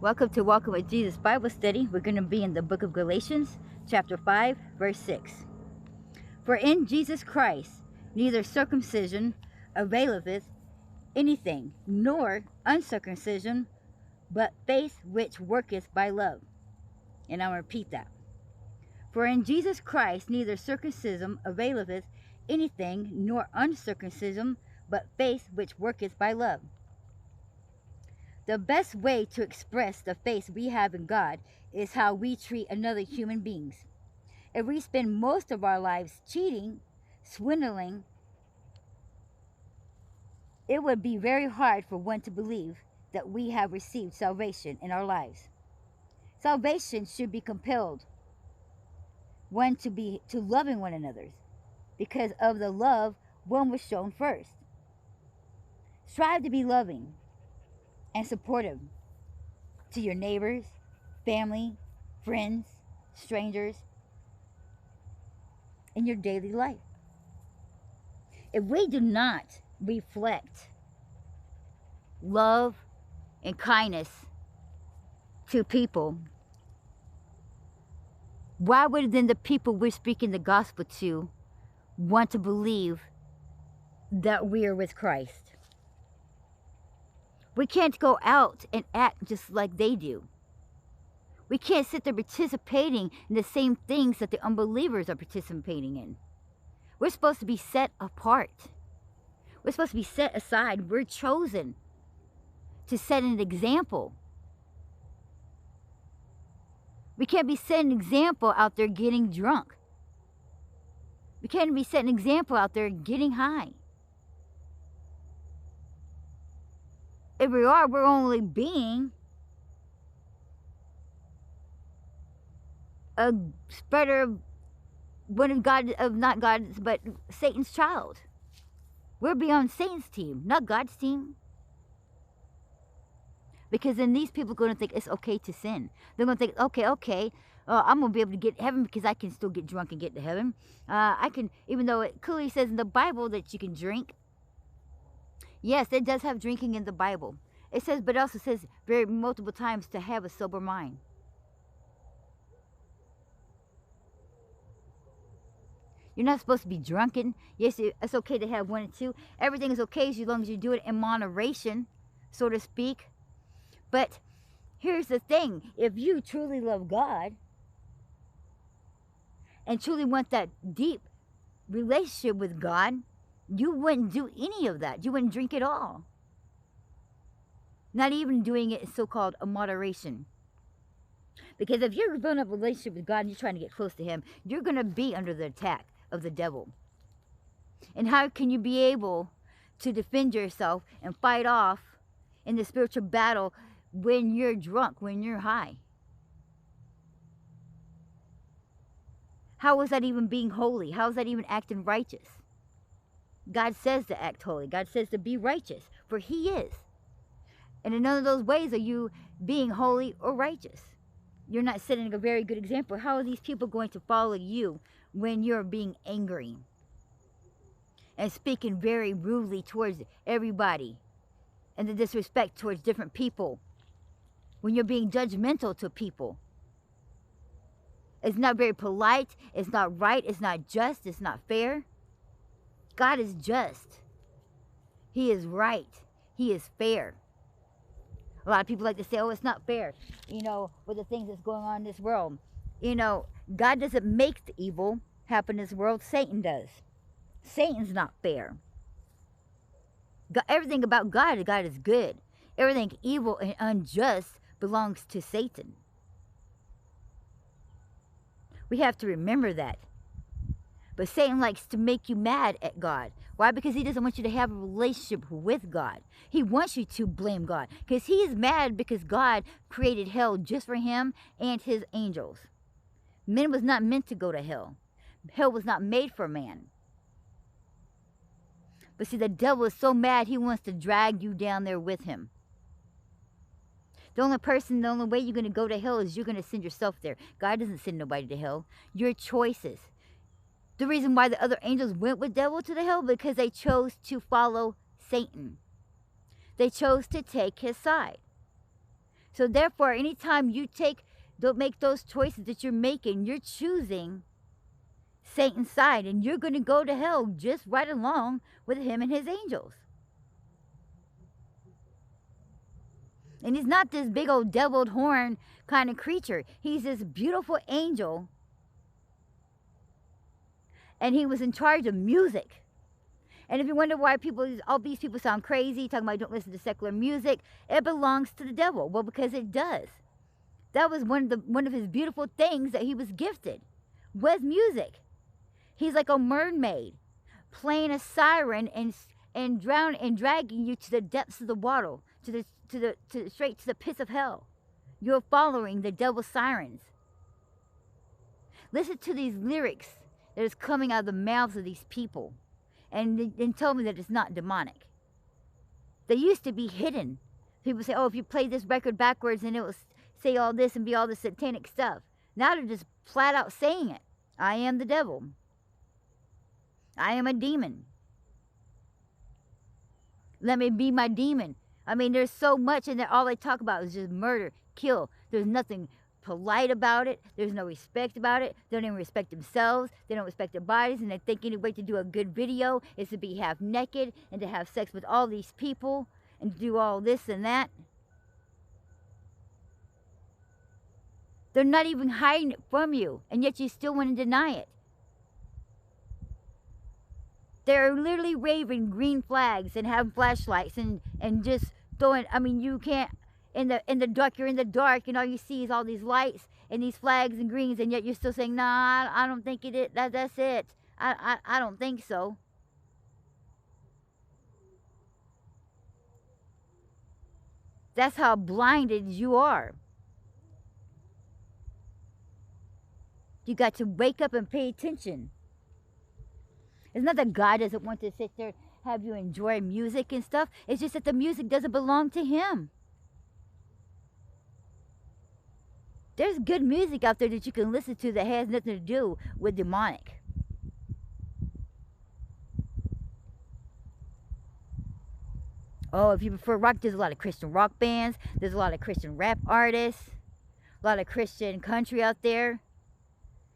Welcome to Walking with Jesus Bible Study. We're going to be in the book of Galatians, chapter 5, verse 6. For in Jesus Christ neither circumcision availeth anything, nor uncircumcision, but faith which worketh by love. And I'll repeat that. For in Jesus Christ neither circumcision availeth anything, nor uncircumcision, but faith which worketh by love. The best way to express the faith we have in God is how we treat another human beings. If we spend most of our lives cheating, swindling, it would be very hard for one to believe that we have received salvation in our lives. Salvation should be compelled one to loving one another, because of the love one was shown first. Strive to be loving and supportive to your neighbors, family, friends, strangers, in your daily life. If we do not reflect love and kindness to people, why would then the people we're speaking the gospel to want to believe that we are with Christ? We can't go out and act just like they do. We can't sit there participating in the same things that the unbelievers are participating in. We're supposed to be set apart. We're supposed to be set aside. We're chosen to set an example. We can't be setting an example out there getting drunk. We can't be setting an example out there getting high. If we are, we're only being a spreader of one of God, of not God's, but Satan's child. We're beyond Satan's team, not God's team. Because then these people are going to think it's okay to sin. They're going to think, okay, I'm going to be able to get to heaven because I can still get drunk and get to heaven. I can, even though it clearly says in the Bible that you can drink. Yes, it does have drinking in the Bible. It says, but it also says very multiple times to have a sober mind. You're not supposed to be drunken. Yes, it's okay to have one or two. Everything is okay as long as you do it in moderation, so to speak. But here's the thing. If you truly love God and truly want that deep relationship with God, you wouldn't do any of that. You wouldn't drink at all. Not even doing it in so-called a moderation. Because if you're building up a relationship with God and you're trying to get close to Him, you're going to be under the attack of the devil. And how can you be able to defend yourself and fight off in the spiritual battle when you're drunk, when you're high? How is that even being holy? How is that even acting righteous? God says to act holy. God says to be righteous, for He is. And in none of those ways are you being holy or righteous. You're not setting a very good example. How are these people going to follow you when you're being angry and speaking very rudely towards everybody and the disrespect towards different people? When you're being judgmental to people. It's not very polite. It's not right. It's not just. It's not fair. God is just. He is right. He is fair. A lot of people like to say, oh, it's not fair, with the things that's going on in this world. God doesn't make the evil happen in this world. Satan does. Satan's not fair. Everything about God is good. Everything evil and unjust belongs to Satan. We have to remember that. But Satan likes to make you mad at God. Why? Because he doesn't want you to have a relationship with God. He wants you to blame God. Because he is mad because God created hell just for him and his angels. Man was not meant to go to hell. Hell was not made for man. But see, the devil is so mad he wants to drag you down there with him. The only way you're going to go to hell is you're going to send yourself there. God doesn't send nobody to hell. Your choices. The reason why the other angels went with devil to the hell, because they chose to follow Satan. They chose to take his side. So therefore, anytime you don't make those choices that you're making, you're choosing Satan's side, and you're going to go to hell just right along with him and his angels. And he's not this big old deviled horn kind of creature. He's this beautiful angel, and he was in charge of music. And if you wonder why all these people sound crazy, talking about don't listen to secular music, it belongs to the devil. Well, because it does. That was one of his beautiful things that he was gifted, was music. He's like a mermaid, playing a siren and dragging you to the depths of the water, straight to the pits of hell. You're following the devil's sirens. Listen to these lyrics that is coming out of the mouths of these people, and tell me that it's not demonic. They used to be hidden. People say, oh, if you play this record backwards and it will say all this and be all this satanic stuff. Now they're just flat out saying it. I am the devil. I am a demon. Let me be my demon. I mean, there's so much in there. All they talk about is just murder, kill. There's nothing polite about it. There's no respect about it. They don't even respect themselves. They don't respect their bodies. And they think any way to do a good video is to be half naked and to have sex with all these people and to do all this and that. They're not even hiding it from you, and yet you still want to deny it. They're literally waving green flags and having flashlights and just throwing, I mean, you can't, in the dark, you're in the dark, and all you see is all these lights and these flags and greens, and yet you're still saying, nah, I don't think it is, that's it. I don't think so. That's how blinded you are. You got to wake up and pay attention. It's not that God doesn't want to sit there, have you enjoy music and stuff. It's just that the music doesn't belong to him. There's good music out there that you can listen to that has nothing to do with demonic. Oh, if you prefer rock, there's a lot of Christian rock bands. There's a lot of Christian rap artists. A lot of Christian country out there.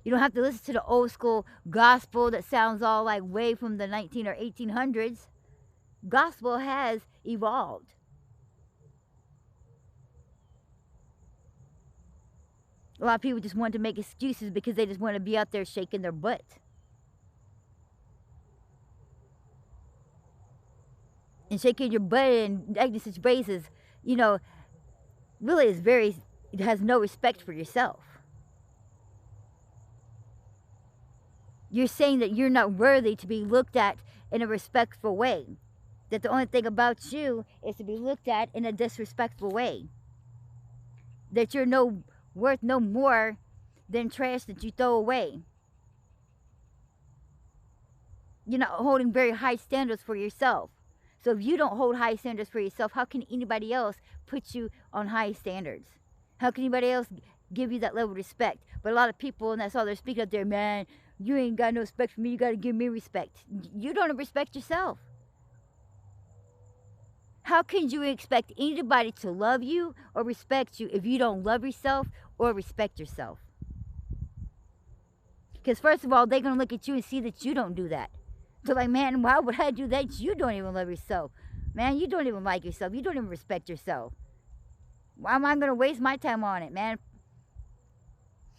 You don't have to listen to the old school gospel that sounds all like way from the 19 or 1800s. Gospel has evolved. A lot of people just want to make excuses because they just want to be out there shaking their butt. And shaking your butt in acting such ways is, you know, really it has no respect for yourself. You're saying that you're not worthy to be looked at in a respectful way. That the only thing about you is to be looked at in a disrespectful way. That you're worth no more than trash that you throw away. You're not holding very high standards for yourself. So if you don't hold high standards for yourself, how can anybody else put you on high standards? How can anybody else give you that level of respect? But a lot of people, and that's all they're speaking up there, man, you ain't got no respect for me, you got to give me respect. You don't respect yourself. How can you expect anybody to love you or respect you if you don't love yourself or respect yourself? Because first of all, they're going to look at you and see that you don't do that. So like, man, why would I do that? You don't even love yourself. Man, you don't even like yourself. You don't even respect yourself. Why am I going to waste my time on it, man?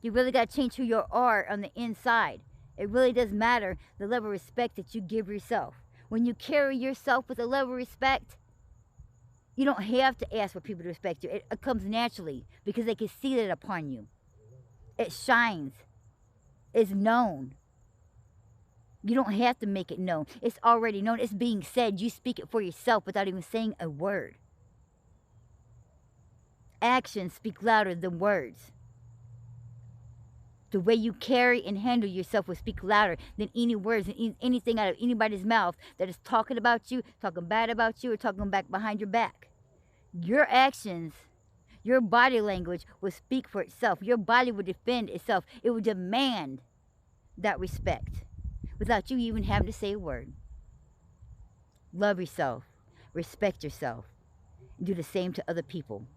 You really got to change who you are on the inside. It really does matter the level of respect that you give yourself. When you carry yourself with a level of respect, you don't have to ask for people to respect you. It comes naturally because they can see that upon you. It shines. It's known. You don't have to make it known. It's already known. It's being said. You speak it for yourself without even saying a word. Actions speak louder than words. The way you carry and handle yourself will speak louder than any words and anything out of anybody's mouth that is talking about you, talking bad about you, or talking back behind your back. Your actions, your body language will speak for itself. Your body will defend itself. It will demand that respect without you even having to say a word. Love yourself. Respect yourself. And do the same to other people.